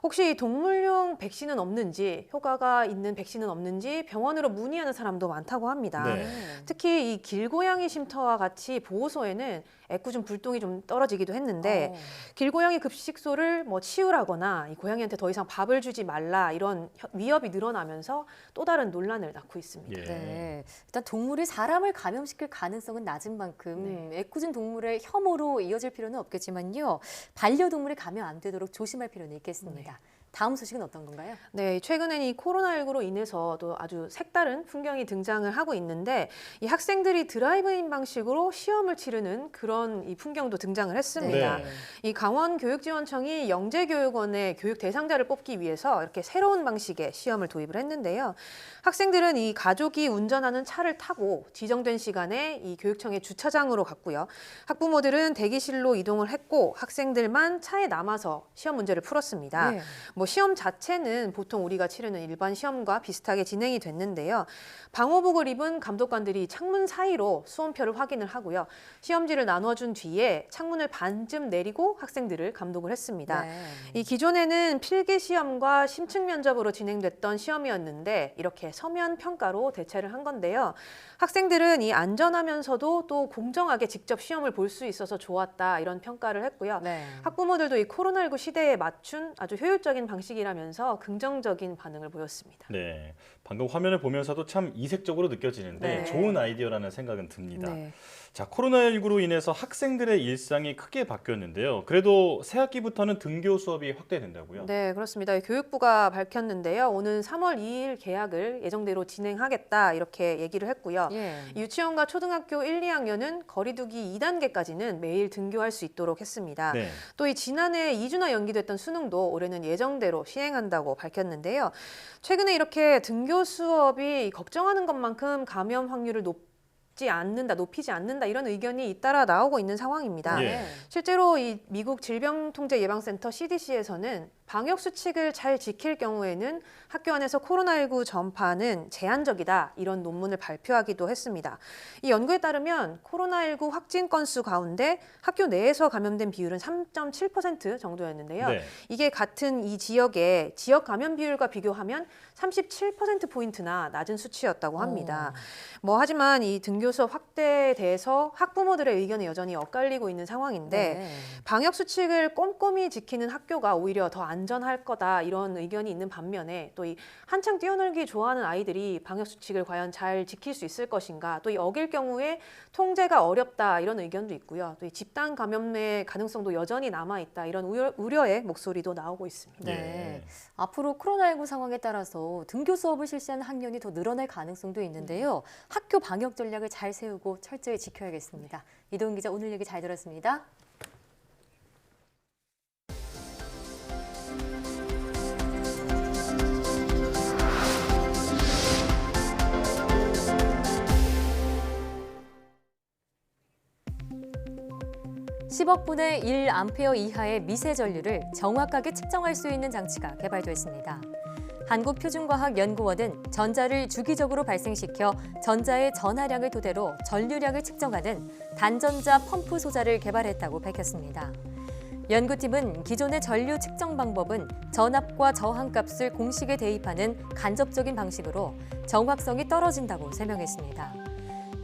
혹시 동물용 백신은 없는지, 효과가 있는 백신은 없는지 병원으로 문의하는 사람도 많다고 합니다. 네. 특히 이 길고양이 쉼터와 같이 보호소에는 애꿎은 불똥이 좀 떨어지기도 했는데 길고양이 급식소를 뭐 치우라거나 이 고양이한테 더 이상 밥을 주지 말라 이런 위협이 늘어나면서 또 다른 논란을 낳고 있습니다. 예. 네. 일단 동물이 사람을 감염시킬 가능성은 낮은 만큼 애꿎은 동물의 혐오로 이어질 필요는 없겠지만요. 반려동물이 감염 안 되도록 조심할 필요는 있겠습니다. 다음 소식은 어떤 건가요? 네, 최근엔 이 코로나19로 인해서도 아주 색다른 풍경이 등장을 하고 있는데 이 학생들이 드라이브인 방식으로 시험을 치르는 그런 이 풍경도 등장을 했습니다. 네. 이 강원교육지원청이 영재교육원의 교육 대상자를 뽑기 위해서 이렇게 새로운 방식의 시험을 도입을 했는데요. 학생들은 이 가족이 운전하는 차를 타고 지정된 시간에 이 교육청의 주차장으로 갔고요. 학부모들은 대기실로 이동을 했고 학생들만 차에 남아서 시험 문제를 풀었습니다. 네. 뭐 시험 자체는 보통 우리가 치르는 일반 시험과 비슷하게 진행이 됐는데요. 방호복을 입은 감독관들이 창문 사이로 수험표를 확인을 하고요. 시험지를 나눠준 뒤에 창문을 반쯤 내리고 학생들을 감독을 했습니다. 이 기존에는 필기 시험과 심층 면접으로 진행됐던 시험이었는데 이렇게 서면 평가로 대체를 한 건데요. 학생들은 이 안전하면서도 또 공정하게 직접 시험을 볼 수 있어서 좋았다 이런 평가를 했고요. 학부모들도 이 코로나19 시대에 맞춘 아주 효율적인 방식이라면서 긍정적인 반응을 보였습니다. 네, 방금 화면을 보면서도 참 이색적으로 느껴지는데 좋은 아이디어라는 생각은 듭니다. 자, 코로나19로 인해서 학생들의 일상이 크게 바뀌었는데요. 그래도 새 학기부터는 등교 수업이 확대된다고요? 네, 그렇습니다. 교육부가 밝혔는데요. 오는 3월 2일 개학을 예정대로 진행하겠다 이렇게 얘기를 했고요. 유치원과 초등학교 1, 2학년은 거리두기 2단계까지는 매일 등교할 수 있도록 했습니다. 또 이 지난해 2주나 연기됐던 수능도 올해는 예정대로 시행한다고 밝혔는데요. 최근에 이렇게 등교 수업이 걱정하는 것만큼 감염 확률을 높이지 않는다 이런 의견이 잇따라 나오고 있는 상황입니다. 실제로 이 미국 질병통제예방센터 CDC에서는 방역 수칙을 잘 지킬 경우에는 학교 안에서 코로나19 전파는 제한적이다 이런 논문을 발표하기도 했습니다. 이 연구에 따르면 코로나19 확진 건수 가운데 학교 내에서 감염된 비율은 3.7% 정도였는데요. 이게 같은 이 지역의 지역 감염 비율과 비교하면 37%포인트나 낮은 수치였다고 합니다. 하지만 이 등교 수업 확대에 대해서 학부모들의 의견은 여전히 엇갈리고 있는 상황인데 방역 수칙을 꼼꼼히 지키는 학교가 오히려 더 안전할 거다 이런 의견이 있는 반면에 또 이 한창 뛰어놀기 좋아하는 아이들이 방역 수칙을 과연 잘 지킬 수 있을 것인가 또 이 어길 경우에 통제가 어렵다 이런 의견도 있고요. 또 이 집단 감염의 가능성도 여전히 남아 있다 이런 우려의 목소리도 나오고 있습니다. 앞으로 코로나19 상황에 따라서 등교 수업을 실시하는 학년이 더 늘어날 가능성도 있는데요. 학교 방역 전략을 잘 세우고 철저히 지켜야겠습니다. 이동훈 기자 오늘 얘기 잘 들었습니다. (10억분의 1A) 이하의 미세 전류를 정확하게 측정할 수 있는 장치가 개발됐습니다. 한국표준과학연구원은 전자를 주기적으로 발생시켜 전자의 전하량을 토대로 전류량을 측정하는 단전자 펌프 소자를 개발했다고 밝혔습니다. 연구팀은 기존의 전류 측정 방법은 전압과 저항값을 공식에 대입하는 간접적인 방식으로 정확성이 떨어진다고 설명했습니다.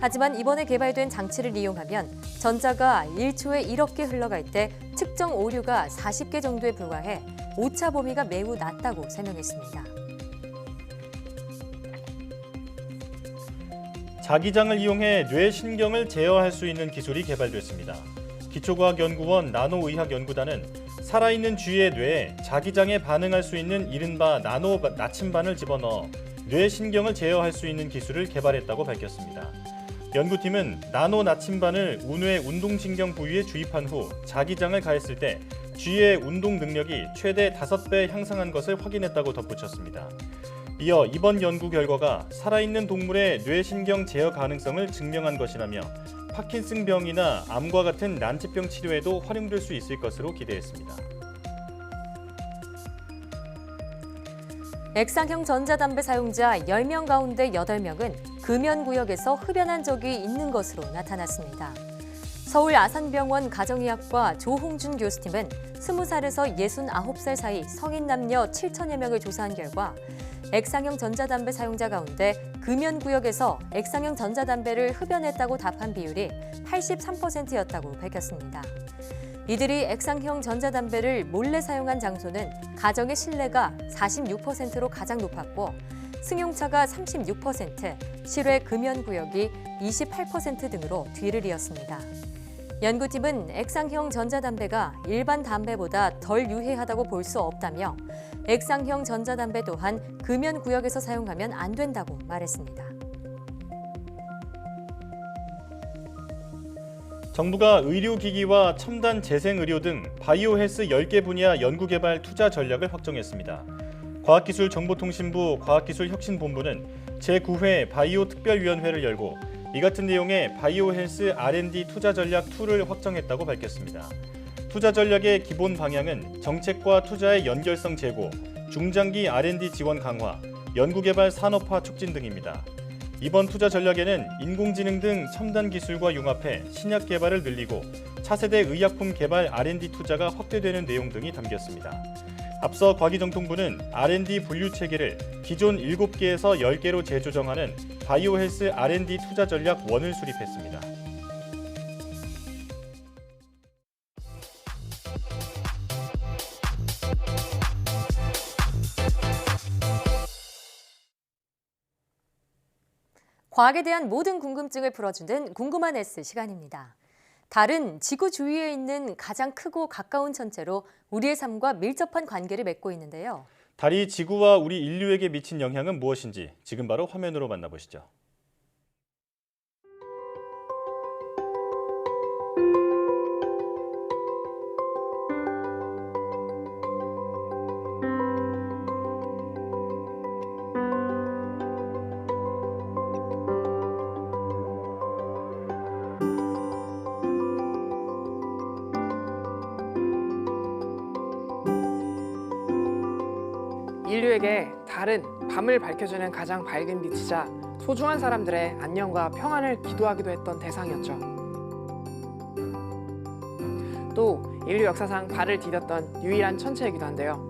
하지만 이번에 개발된 장치를 이용하면 전자가 1초에 1억 개 흘러갈 때 측정 오류가 40개 정도에 불과해 오차 범위가 매우 낮다고 설명했습니다. 자기장을 이용해 뇌신경을 제어할 수 있는 기술이 개발됐습니다. 기초과학연구원 나노의학연구단은 살아있는 쥐의 뇌에 자기장에 반응할 수 있는 이른바 나노 나침반을 집어넣어 뇌신경을 제어할 수 있는 기술을 개발했다고 밝혔습니다. 연구팀은 나노 나침반을 우뇌 운동신경 부위에 주입한 후 자기장을 가했을 때 쥐의 운동 능력이 최대 5배 향상한 것을 확인했다고 덧붙였습니다. 이어 이번 연구 결과가 살아있는 동물의 뇌신경 제어 가능성을 증명한 것이라며 파킨슨병이나 암과 같은 난치병 치료에도 활용될 수 있을 것으로 기대했습니다. 액상형 전자담배 사용자 10명 가운데 8명은 금연구역에서 흡연한 적이 있는 것으로 나타났습니다. 서울 아산병원 가정의학과 조홍준 교수팀은 20살에서 69살 사이 성인 남녀 7천여 명을 조사한 결과 액상형 전자담배 사용자 가운데 금연구역에서 액상형 전자담배를 흡연했다고 답한 비율이 83%였다고 밝혔습니다. 이들이 액상형 전자담배를 몰래 사용한 장소는 가정의 실내가 46%로 가장 높았고 승용차가 36%, 실외 금연구역이 28% 등으로 뒤를 이었습니다. 연구팀은 액상형 전자담배가 일반 담배보다 덜 유해하다고 볼 수 없다며 액상형 전자담배 또한 금연구역에서 사용하면 안 된다고 말했습니다. 정부가 의료기기와 첨단 재생의료 등 바이오 헬스 10개 분야 연구개발 투자 전략을 확정했습니다. 과학기술정보통신부 과학기술혁신본부는 제9회 바이오 특별위원회를 열고 이 같은 내용의 바이오 헬스 R&D 투자 전략 2를 확정했다고 밝혔습니다. 투자 전략의 기본 방향은 정책과 투자의 연결성 제고, 중장기 R&D 지원 강화, 연구개발 산업화 촉진 등입니다. 이번 투자 전략에는 인공지능 등 첨단 기술과 융합해 신약 개발을 늘리고 차세대 의약품 개발 R&D 투자가 확대되는 내용 등이 담겼습니다. 앞서 과기정통부는 R&D 분류 체계를 기존 7개에서 10개로 재조정하는 바이오헬스 R&D 투자 전략 1을 수립했습니다. 과학에 대한 모든 궁금증을 풀어주는 궁금한 S 시간입니다. 달은 지구 주위에 있는 가장 크고 가까운 천체로 우리의 삶과 밀접한 관계를 맺고 있는데요. 달이 지구와 우리 인류에게 미친 영향은 무엇인지 지금 바로 화면으로 만나보시죠. 인류에게 달은 밤을 밝혀주는 가장 밝은 빛이자 소중한 사람들의 안녕과 평안을 기도하기도 했던 대상이었죠. 또 인류 역사상 발을 디뎠던 유일한 천체이기도 한데요.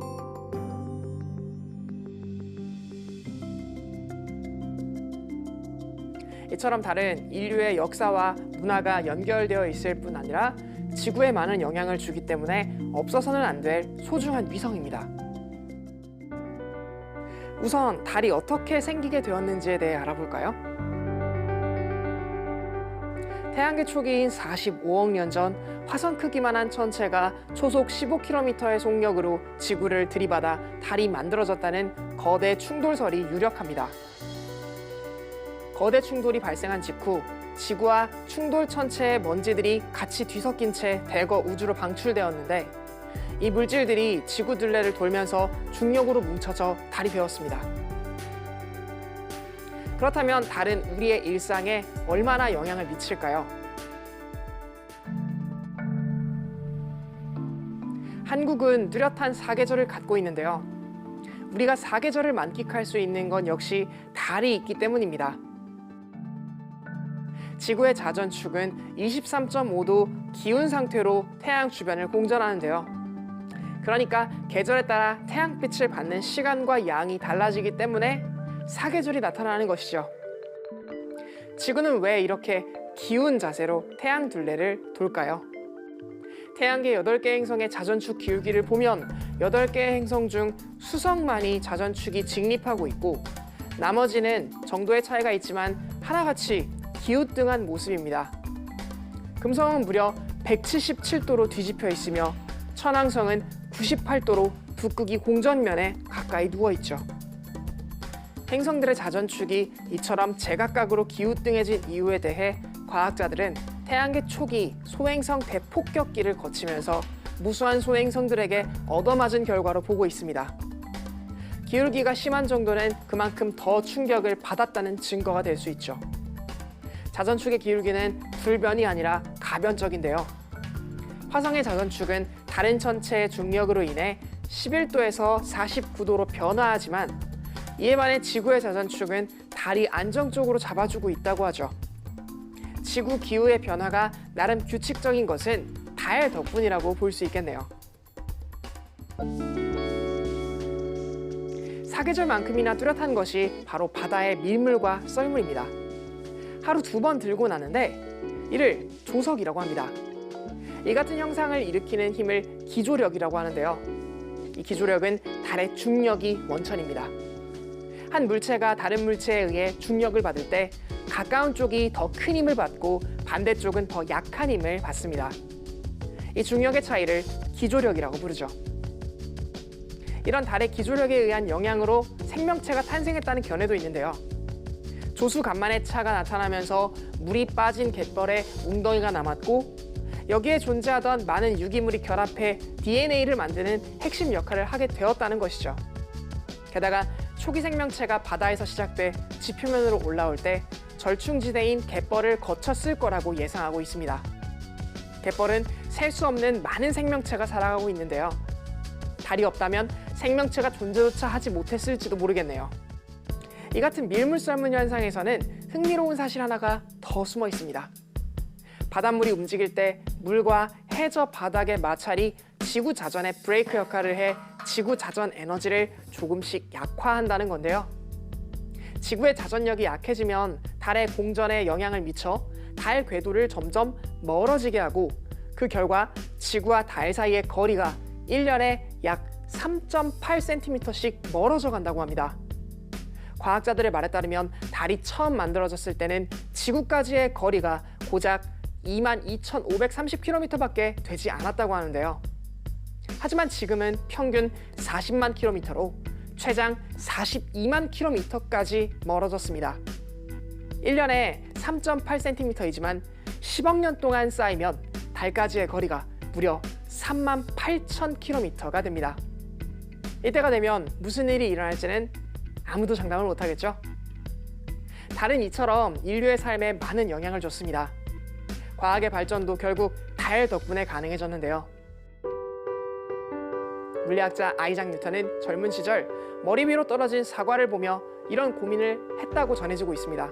이처럼 달은 인류의 역사와 문화가 연결되어 있을 뿐 아니라 지구에 많은 영향을 주기 때문에 없어서는 안 될 소중한 위성입니다. 우선 달이 어떻게 생기게 되었는지에 대해 알아볼까요? 태양계 초기인 45억 년 전 화성 크기만한 천체가 초속 15km의 속력으로 지구를 들이받아 달이 만들어졌다는 거대 충돌설이 유력합니다. 거대 충돌이 발생한 직후 지구와 충돌 천체의 먼지들이 같이 뒤섞인 채 대거 우주로 방출되었는데 이 물질들이 지구 둘레를 돌면서 중력으로 뭉쳐져 달이 되었습니다. 그렇다면 달은 우리의 일상에 얼마나 영향을 미칠까요? 한국은 뚜렷한 사계절을 갖고 있는데요. 우리가 사계절을 만끽할 수 있는 건 역시 달이 있기 때문입니다. 지구의 자전축은 23.5도 기운 상태로 태양 주변을 공전하는데요. 그러니까 계절에 따라 태양빛을 받는 시간과 양이 달라지기 때문에 사계절이 나타나는 것이죠. 지구는 왜 이렇게 기운 자세로 태양 둘레를 돌까요? 태양계 8개 행성의 자전축 기울기를 보면 8개의 행성 중 수성만이 자전축이 직립하고 있고 나머지는 정도의 차이가 있지만 하나같이 기우뚱한 모습입니다. 금성은 무려 177도로 뒤집혀 있으며 천왕성은 98도로 북극이 공전면에 가까이 누워있죠. 행성들의 자전축이 이처럼 제각각으로 기우뚱해진 이유에 대해 과학자들은 태양계 초기 소행성 대폭격기를 거치면서 무수한 소행성들에게 얻어맞은 결과로 보고 있습니다. 기울기가 심한 정도는 그만큼 더 충격을 받았다는 증거가 될 수 있죠. 자전축의 기울기는 불변이 아니라 가변적인데요. 화성의 자전축은 다른 천체의 중력으로 인해 11도에서 49도로 변화하지만 이에 반해 지구의 자전축은 달이 안정적으로 잡아주고 있다고 하죠. 지구 기후의 변화가 나름 규칙적인 것은 달 덕분이라고 볼 수 있겠네요. 사계절만큼이나 뚜렷한 것이 바로 바다의 밀물과 썰물입니다. 하루 2번 들고 나는데 이를 조석이라고 합니다. 이 같은 현상을 일으키는 힘을 기조력이라고 하는데요. 이 기조력은 달의 중력이 원천입니다. 한 물체가 다른 물체에 의해 중력을 받을 때 가까운 쪽이 더 큰 힘을 받고 반대쪽은 더 약한 힘을 받습니다. 이 중력의 차이를 기조력이라고 부르죠. 이런 달의 기조력에 의한 영향으로 생명체가 탄생했다는 견해도 있는데요. 조수 간만에 차가 나타나면서 물이 빠진 갯벌에 웅덩이가 남았고 여기에 존재하던 많은 유기물이 결합해 DNA를 만드는 핵심 역할을 하게 되었다는 것이죠. 게다가 초기 생명체가 바다에서 시작돼 지표면으로 올라올 때 절충지대인 갯벌을 거쳤을 거라고 예상하고 있습니다. 갯벌은 셀 수 없는 많은 생명체가 살아가고 있는데요. 달이 없다면 생명체가 존재조차 하지 못했을지도 모르겠네요. 이 같은 밀물 썰문 현상에서는 흥미로운 사실 하나가 더 숨어 있습니다. 바닷물이 움직일 때 물과 해저 바닥의 마찰이 지구 자전의 브레이크 역할을 해 지구 자전 에너지를 조금씩 약화한다는 건데요. 지구의 자전력이 약해지면 달의 공전에 영향을 미쳐 달 궤도를 점점 멀어지게 하고 그 결과 지구와 달 사이의 거리가 1년에 약 3.8cm씩 멀어져 간다고 합니다. 과학자들의 말에 따르면 달이 처음 만들어졌을 때는 지구까지의 거리가 고작 22,530km밖에 되지 않았다고 하는데요. 하지만 지금은 평균 40만 km로 최장 42만 km까지 멀어졌습니다. 1년에 3.8cm이지만 10억 년 동안 쌓이면 달까지의 거리가 무려 3만 8천 km가 됩니다. 이때가 되면 무슨 일이 일어날지는 아무도 장담을 못하겠죠? 달은 이처럼 인류의 삶에 많은 영향을 줬습니다. 과학의 발전도 결국 달 덕분에 가능해졌는데요. 물리학자 아이작 뉴턴은 젊은 시절 머리 위로 떨어진 사과를 보며 이런 고민을 했다고 전해지고 있습니다.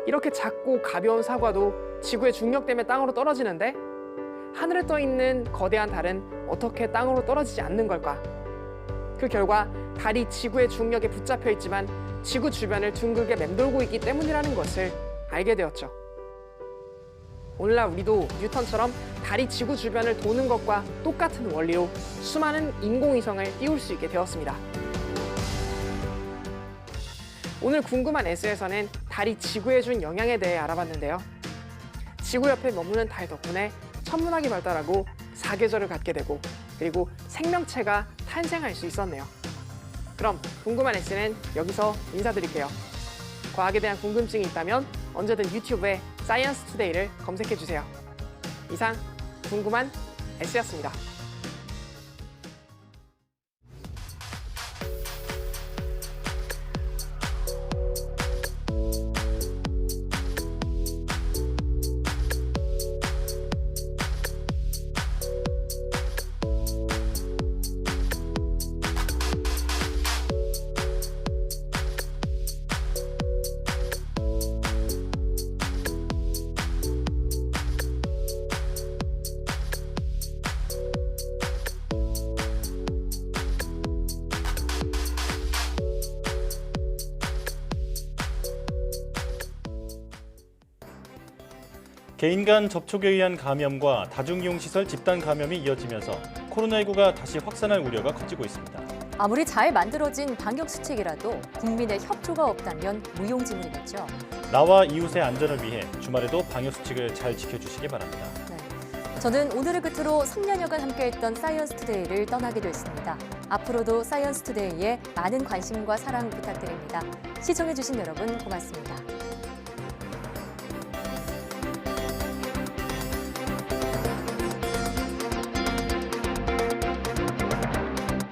이렇게 작고 가벼운 사과도 지구의 중력 때문에 땅으로 떨어지는데 하늘에 떠 있는 거대한 달은 어떻게 땅으로 떨어지지 않는 걸까? 그 결과 달이 지구의 중력에 붙잡혀 있지만 지구 주변을 둥글게 맴돌고 있기 때문이라는 것을 알게 되었죠. 오늘날 우리도 뉴턴처럼 달이 지구 주변을 도는 것과 똑같은 원리로 수많은 인공위성을 띄울 수 있게 되었습니다. 오늘 궁금한 S에서는 달이 지구에 준 영향에 대해 알아봤는데요. 지구 옆에 머무는 달 덕분에 천문학이 발달하고 사계절을 갖게 되고 그리고 생명체가 탄생할 수 있었네요. 그럼 궁금한 S는 여기서 인사드릴게요. 과학에 대한 궁금증이 있다면 언제든 유튜브에 사이언스 투데이를 검색해주세요. 이상 궁금한 S였습니다. 개인 간 접촉에 의한 감염과 다중이용시설 집단 감염이 이어지면서 코로나19가 다시 확산할 우려가 커지고 있습니다. 아무리 잘 만들어진 방역수칙이라도 국민의 협조가 없다면 무용지물이겠죠. 나와 이웃의 안전을 위해 주말에도 방역수칙을 잘 지켜주시기 바랍니다. 네. 저는 오늘을 끝으로 3년여간 함께했던 사이언스 투데이를 떠나게 됐습니다. 앞으로도 사이언스 투데이에 많은 관심과 사랑 부탁드립니다. 시청해주신 여러분 고맙습니다.